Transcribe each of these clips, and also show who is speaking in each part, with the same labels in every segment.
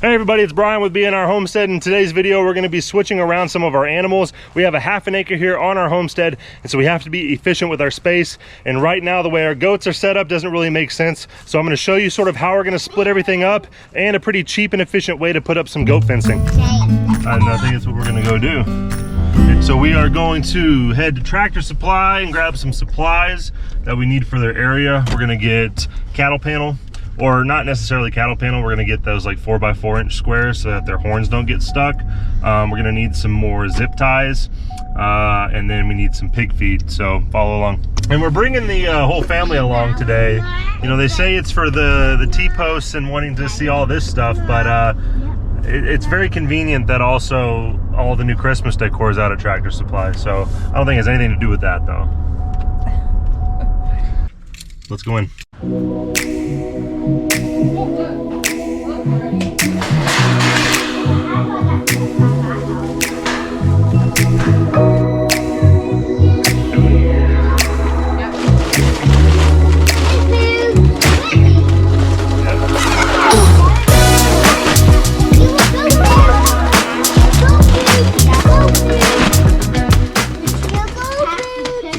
Speaker 1: Hey everybody, it's Brian with B&R Homestead. In today's video, we're going to be switching around some of our animals. We have a half an acre here on our homestead, and so we have to be efficient with our space. And right now, the way our goats are set up doesn't really make sense. So I'm going to show you sort of how we're going to split everything up and a pretty cheap and efficient way to put up some goat fencing. And I think that's what we're going to go do. And so we are going to head to Tractor Supply and grab some supplies that we need for their area. We're going to get cattle panel. Or not necessarily cattle panel, we're gonna get those like 4x4 inch squares so that their horns don't get stuck. We're gonna need some more zip ties, and then we need some pig feed, so follow along. And we're bringing the whole family along today. You know, they say it's for the T-posts and wanting to see all this stuff, but it's very convenient that also all the new Christmas decor is out of Tractor Supply, so I don't think it has anything to do with that though. Let's go in.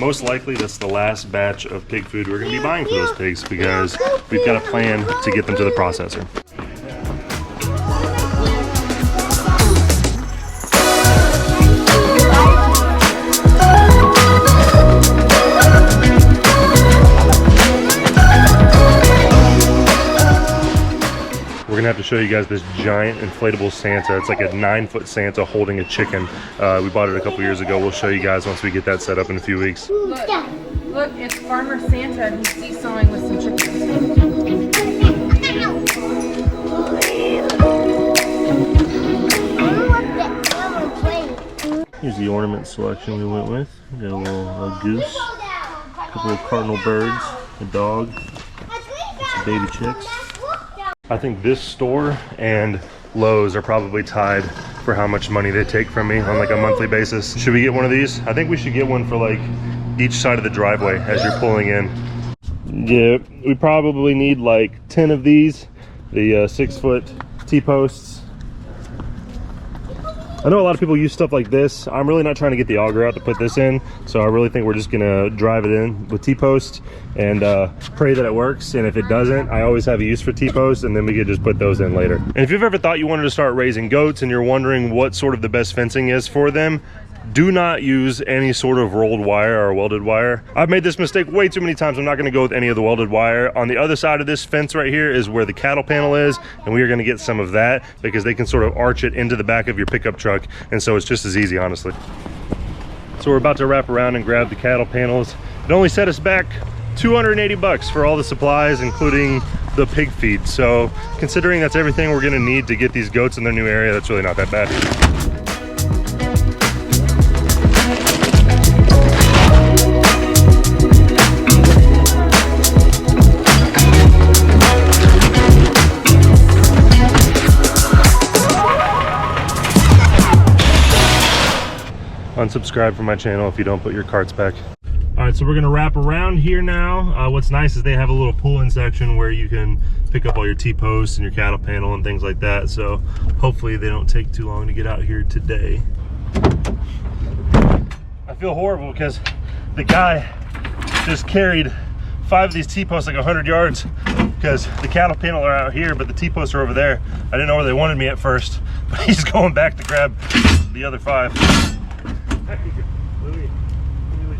Speaker 1: Most likely that's the last batch of pig food we're going to be buying for those pigs because we've got a plan to get them to the processor. We're gonna have to show you guys this giant inflatable Santa. It's like a 9-foot Santa holding a chicken. We bought it a couple years ago. We'll show you guys once we get that set up in a few weeks.
Speaker 2: Look, it's Farmer Santa and he's seesawing with some chickens.
Speaker 1: Here's the ornament selection we went with. We got a goose, a couple of cardinal birds, a dog, some baby chicks. I think this store and Lowe's are probably tied for how much money they take from me on like a monthly basis. Should we get one of these? I think we should get one for like each side of the driveway as you're pulling in. Yeah, we probably need like 10 of these, the 6-foot T-posts. I know a lot of people use stuff like this. I'm really not trying to get the auger out to put this in, so I really think we're just gonna drive it in with T-posts and pray that it works. And if it doesn't, I always have a use for T-posts, and then we could just put those in later. And if you've ever thought you wanted to start raising goats and you're wondering what sort of the best fencing is for them, do not use any sort of rolled wire or welded wire. I've made this mistake way too many times. I'm not gonna go with any of the welded wire. On the other side of this fence right here is where the cattle panel is, and we are gonna get some of that because they can sort of arch it into the back of your pickup truck, and so it's just as easy, honestly. So we're about to wrap around and grab the cattle panels. It only set us back 280 bucks for all the supplies, including the pig feed. So considering that's everything we're gonna need to get these goats in their new area, that's really not that bad. Unsubscribe from my channel if you don't put your carts back. All right, so we're gonna wrap around here now. What's nice is they have a little pull-in section where you can pick up all your T-posts and your cattle panel and things like that. So hopefully they don't take too long to get out here today. I feel horrible because the guy just carried 5 of these T-posts like 100 yards because the cattle panel are out here, but the T-posts are over there. I didn't know where they wanted me at first, but he's going back to grab the other 5. Let me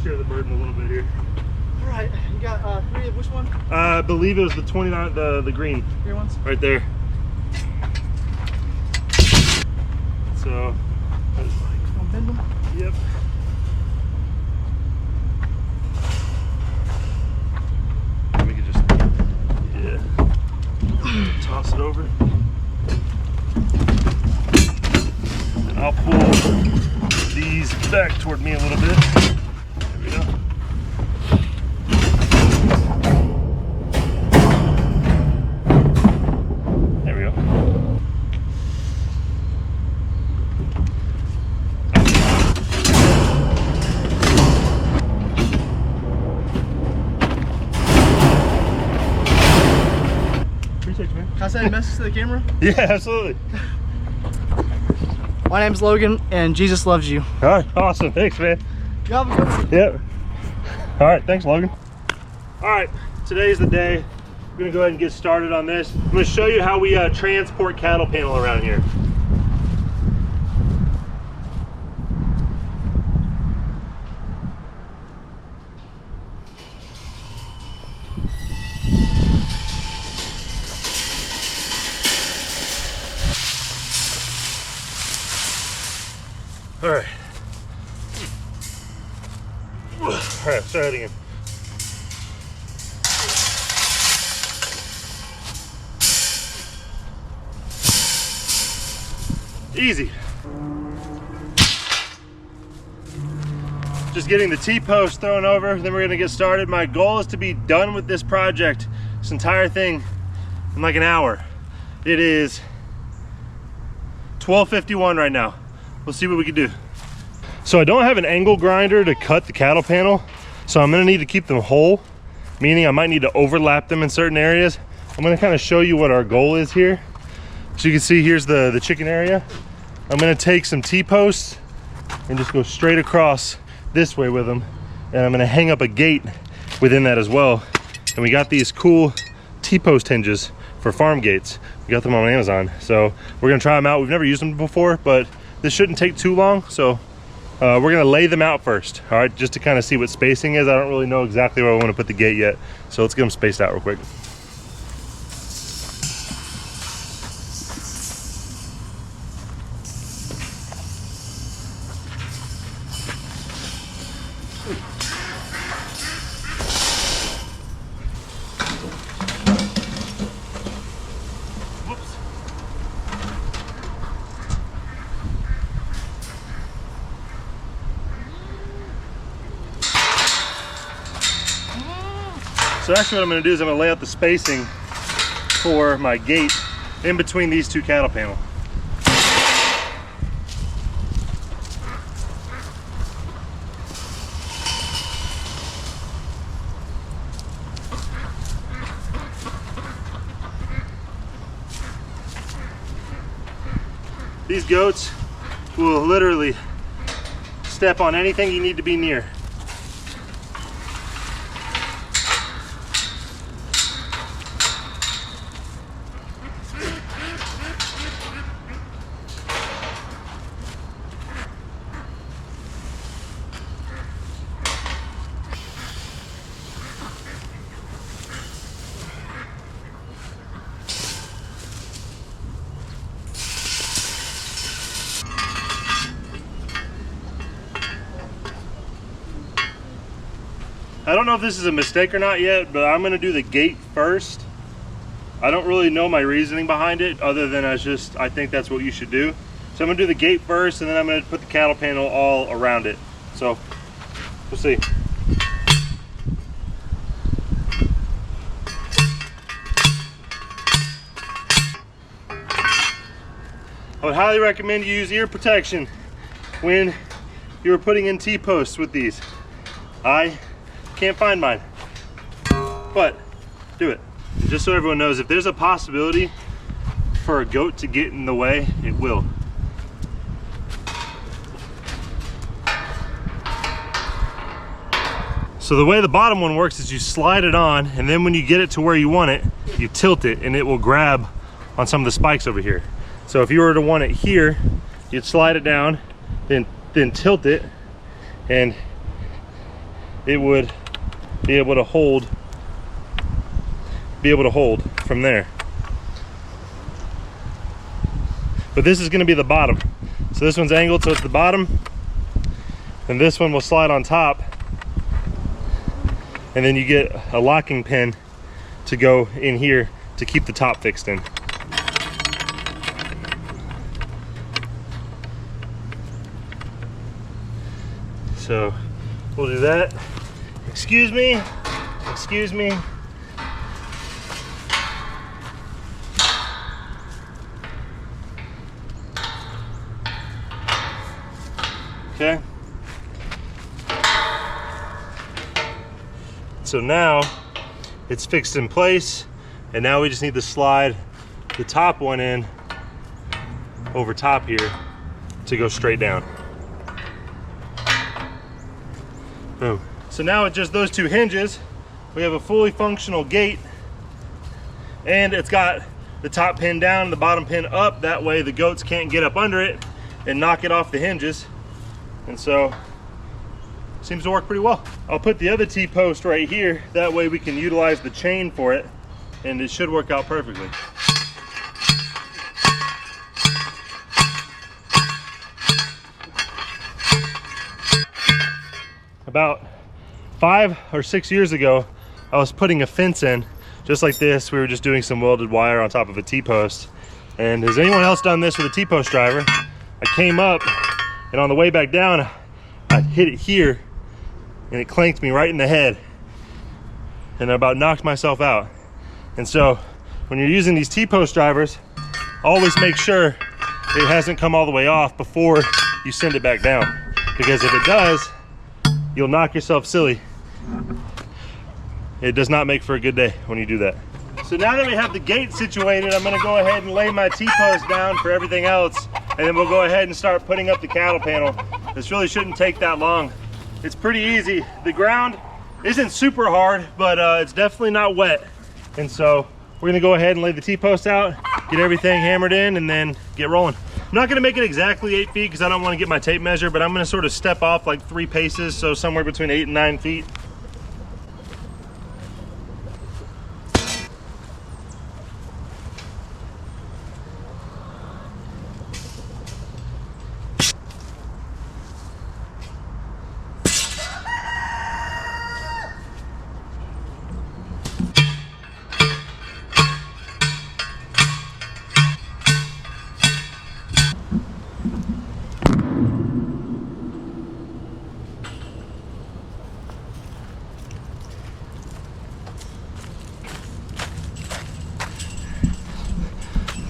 Speaker 1: share the burden a little bit here.
Speaker 3: All right, you got 3 of which one?
Speaker 1: I believe it was the 29, the green.
Speaker 3: Green ones?
Speaker 1: Right there. So,
Speaker 3: Gonna bend them?
Speaker 1: yep. We could just, yeah, toss it over. And I'll pull these back toward me a little bit. There we go. There we go.
Speaker 3: say a message to the camera?
Speaker 1: Yeah, absolutely.
Speaker 3: My name's Logan, and Jesus loves you.
Speaker 1: All right, awesome. Thanks, man.
Speaker 3: You have a good one.
Speaker 1: Yep. All right, thanks, Logan. All right, today's the day. We're gonna go ahead and get started on this. I'm gonna show you how we transport cattle panel around here. All right. All right, let's try that again. Easy. Just getting the T-post thrown over, then we're gonna get started. My goal is to be done with this project, this entire thing, in like an hour. It is 12:51 right now. We'll see what we can do. So I don't have an angle grinder to cut the cattle panel, so I'm gonna need to keep them whole, meaning I might need to overlap them in certain areas. I'm gonna kind of show you what our goal is here. So you can see here's the chicken area. I'm gonna take some T-posts and just go straight across this way with them. And I'm gonna hang up a gate within that as well. And we got these cool T-post hinges for farm gates. We got them on Amazon. So we're gonna try them out. We've never used them before, but this shouldn't take too long. So we're gonna lay them out first, all right, just to kind of see what spacing is. I don't really know exactly where I want to put the gate yet. So let's get them spaced out real quick. So actually what I'm gonna do is I'm gonna lay out the spacing for my gate in between these two cattle panels. These goats will literally step on anything you need to be near. I don't know if this is a mistake or not yet, but I'm gonna do the gate first. I don't really know my reasoning behind it other than I think that's what you should do. So I'm gonna do the gate first, and then I'm gonna put the cattle panel all around it. So we'll see. I would highly recommend you use ear protection when you're putting in T-posts with these. I can't find mine, but do it. And just so everyone knows, if there's a possibility for a goat to get in the way, it will. So the way the bottom one works is you slide it on, and then when you get it to where you want it, you tilt it and it will grab on some of the spikes over here. So if you were to want it here, you'd slide it down, then tilt it, and it would be able to hold from there. But this is going to be the bottom. So this one's angled, so it's the bottom, and this one will slide on top, and then you get a locking pin to go in here to keep the top fixed in. So we'll do that. Excuse me. Excuse me. Okay. So now it's fixed in place, and now we just need to slide the top one in over top here to go straight down. Boom. So now with just those two hinges, we have a fully functional gate, and it's got the top pin down and the bottom pin up. That way the goats can't get up under it and knock it off the hinges. And so seems to work pretty well. I'll put the other T-post right here. That way we can utilize the chain for it, and it should work out perfectly. About 5 or 6 years ago, I was putting a fence in just like this. We were just doing some welded wire on top of a T-post. And has anyone else done this with a T-post driver? I came up, and on the way back down, I hit it here, and it clanked me right in the head, and I about knocked myself out. And so when you're using these T-post drivers, always make sure it hasn't come all the way off before you send it back down, because if it does, you'll knock yourself silly. It does not make for a good day when you do that. So now that we have the gate situated, I'm gonna go ahead and lay my T-post down for everything else, and then we'll go ahead and start putting up the cattle panel. This really shouldn't take that long. It's pretty easy. The ground isn't super hard, but it's definitely not wet. And so we're gonna go ahead and lay the T-post out, get everything hammered in, and then get rolling. I'm not gonna make it exactly 8 feet because I don't want to get my tape measure, but I'm gonna sort of step off like 3 paces, so somewhere between 8 and 9 feet.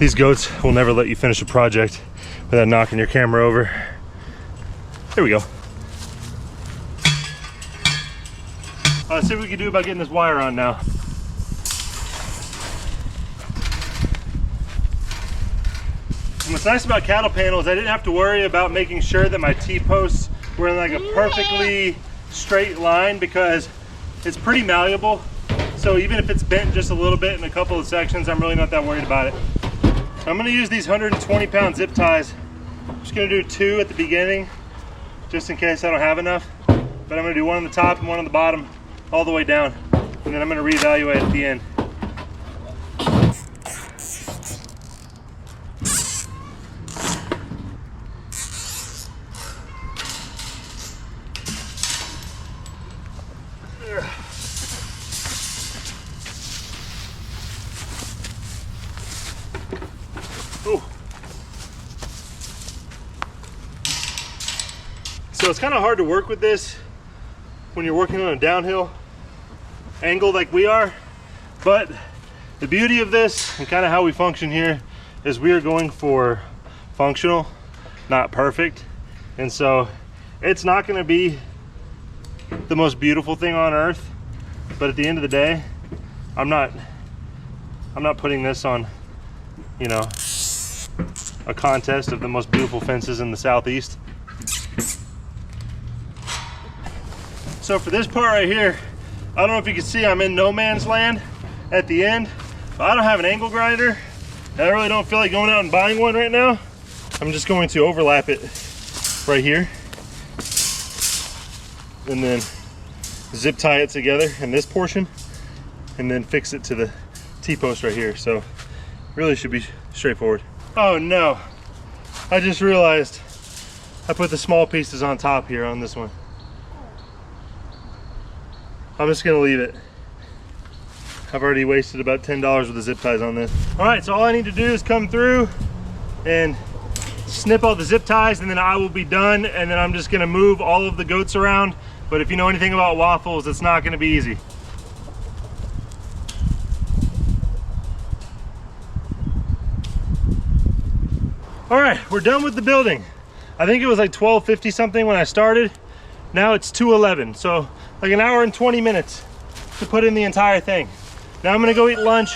Speaker 1: These goats will never let you finish a project without knocking your camera over. There we go. Let's see what we can do about getting this wire on now. And what's nice about cattle panels, I didn't have to worry about making sure that my T-posts were in like a perfectly straight line, because it's pretty malleable. So even if it's bent just a little bit in a couple of sections, I'm really not that worried about it. I'm gonna use these 120-pound zip ties. I'm just gonna do 2 at the beginning, just in case I don't have enough. But I'm gonna do 1 on the top and 1 on the bottom, all the way down. And then I'm gonna reevaluate at the end. Ooh. So it's kind of hard to work with this when you're working on a downhill angle like we are, but the beauty of this and kind of how we function here is we are going for functional, not perfect. And so it's not going to be the most beautiful thing on earth, but at the end of the day, I'm not putting this on, you know, a contest of the most beautiful fences in the Southeast. So for this part right here, I don't know if you can see, I'm in no man's land at the end, but I don't have an angle grinder, and I really don't feel like going out and buying one right now. I'm just going to overlap it right here, and then zip tie it together in this portion, and then fix it to the T-post right here. So really should be straightforward. Oh no, I just realized I put the small pieces on top here on this one. I'm just gonna leave it. I've already wasted about $10 worth of zip ties on this. All right, so all I need to do is come through and snip all the zip ties, and then I will be done, and then I'm just gonna move all of the goats around. But if you know anything about waffles, it's not gonna be easy. All right, we're done with the building. I think it was like 12:50 something when I started. Now it's 2:11, so like an hour and 20 minutes to put in the entire thing. Now I'm gonna go eat lunch,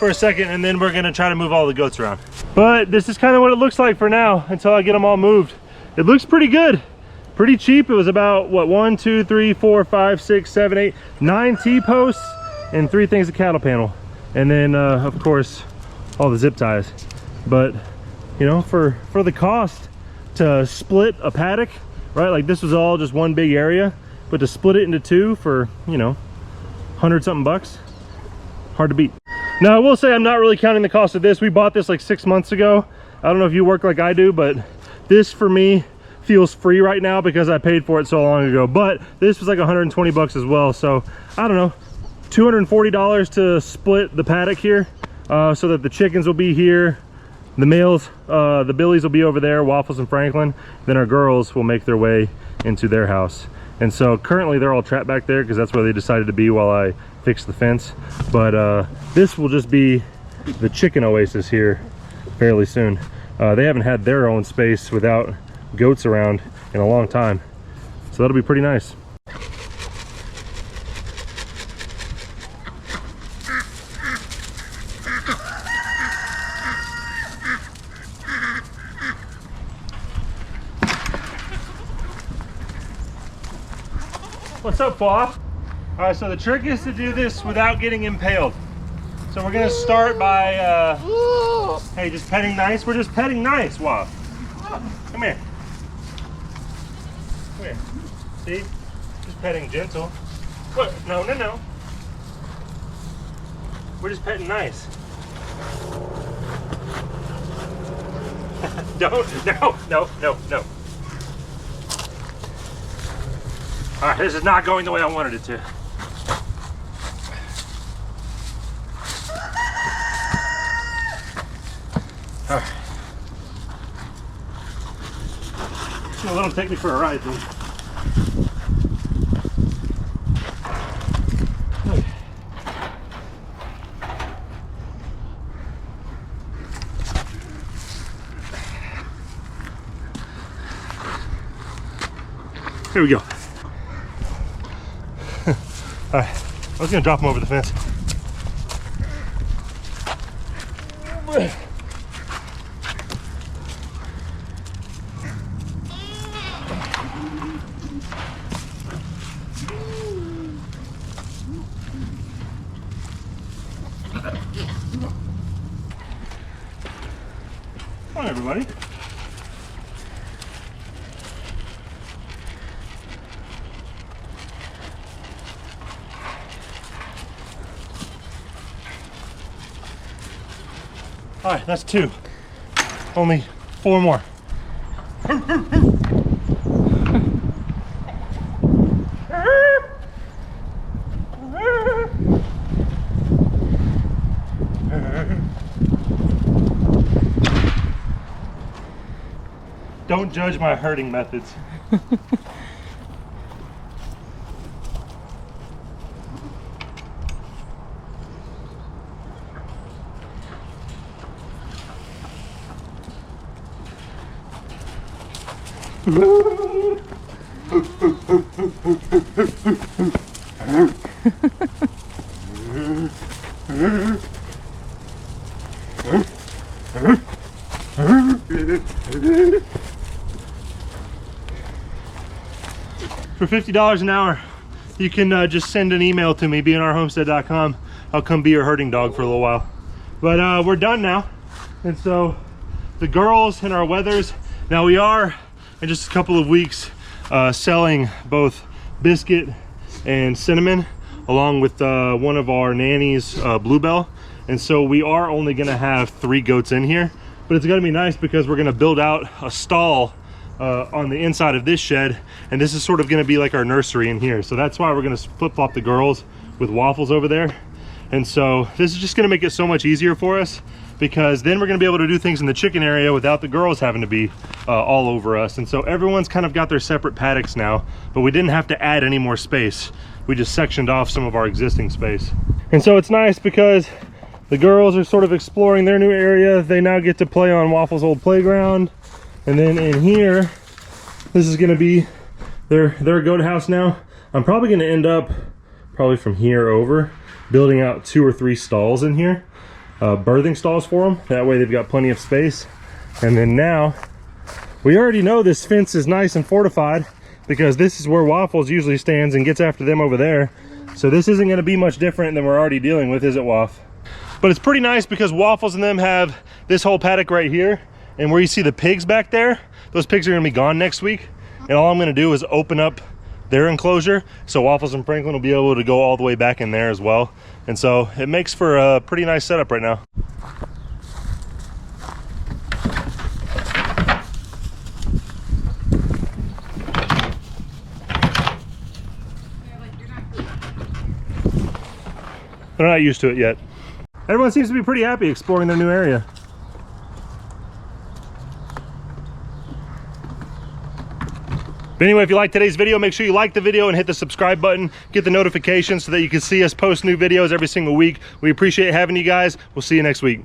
Speaker 1: for a second, and then we're gonna try to move all the goats around. But this is kind of what it looks like for now until I get them all moved. It looks pretty good, pretty cheap. It was about what, 1, 2, 3, 4, 5, 6, 7, 8, 9 T-posts and 3 things of cattle panel, and then of course all the zip ties. But you know, for the cost to split a paddock, right, like this was all just one big area, but to split it into 2 for, you know, 100 something bucks, hard to beat. Now I will say I'm not really counting the cost of this. We bought this like 6 months ago. I don't know if you work like I do, but this for me feels free right now because I paid for it so long ago. But this was like 120 bucks as well, so I don't know, $240 to split the paddock here, so that the chickens will be here, the males, the billies will be over there, Waffles and Franklin, then our girls will make their way into their house. And so currently they're all trapped back there because that's where they decided to be while I fix the fence. But this will just be the chicken oasis here fairly soon. They haven't had their own space without goats around in a long time, so that'll be pretty nice. What's up, Paw? All right, so the trick is to do this without getting impaled. So we're gonna start by, hey, just petting nice. We're just petting nice, Wah. Come here. Come here. See? Just petting gentle. What? No, no, no. We're just petting nice. Don't, no, no, no, no. All right, this is not going the way I wanted it to. All right. Just gonna let them take me for a ride, dude. Okay. Here we go. All right, I was gonna drop them over the fence. Come on, everybody. All right, that's 2. Only 4 more. Don't judge my herding methods. For $50 an hour, you can just send an email to me, bnrhomestead.com. I'll come be your herding dog for a little while. But we're done now. And so the girls and our wethers, now we are in just a couple of weeks selling both Biscuit and Cinnamon along with one of our nannies, Bluebell. And so we are only gonna have 3 goats in here, but it's gonna be nice because we're gonna build out a stall on the inside of this shed, and this is sort of going to be like our nursery in here. So that's why we're going to flip-flop the girls with Waffles over there. And so this is just going to make it so much easier for us, because then we're going to be able to do things in the chicken area without the girls having to be all over us. And so everyone's kind of got their separate paddocks now, but we didn't have to add any more space. We just sectioned off some of our existing space. And so it's nice because the girls are sort of exploring their new area. They now get to play on Waffles' old playground. And then in here, this is gonna be their goat house now. I'm probably gonna end up, probably from here over, building out 2 or 3 stalls in here. birthing stalls for them. That way they've got plenty of space. And then now, we already know this fence is nice and fortified because this is where Waffles usually stands and gets after them over there. So this isn't gonna be much different than we're already dealing with, is it, Waff? But it's pretty nice because Waffles and them have this whole paddock right here. And where you see the pigs back there, those pigs are gonna be gone next week. And all I'm gonna do is open up their enclosure. So Waffles and Franklin will be able to go all the way back in there as well. And so it makes for a pretty nice setup right now. They're not used to it yet. Everyone seems to be pretty happy exploring their new area. But anyway, if you like today's video, make sure you like the video and hit the subscribe button. Get the notifications so that you can see us post new videos every single week. We appreciate having you guys. We'll see you next week.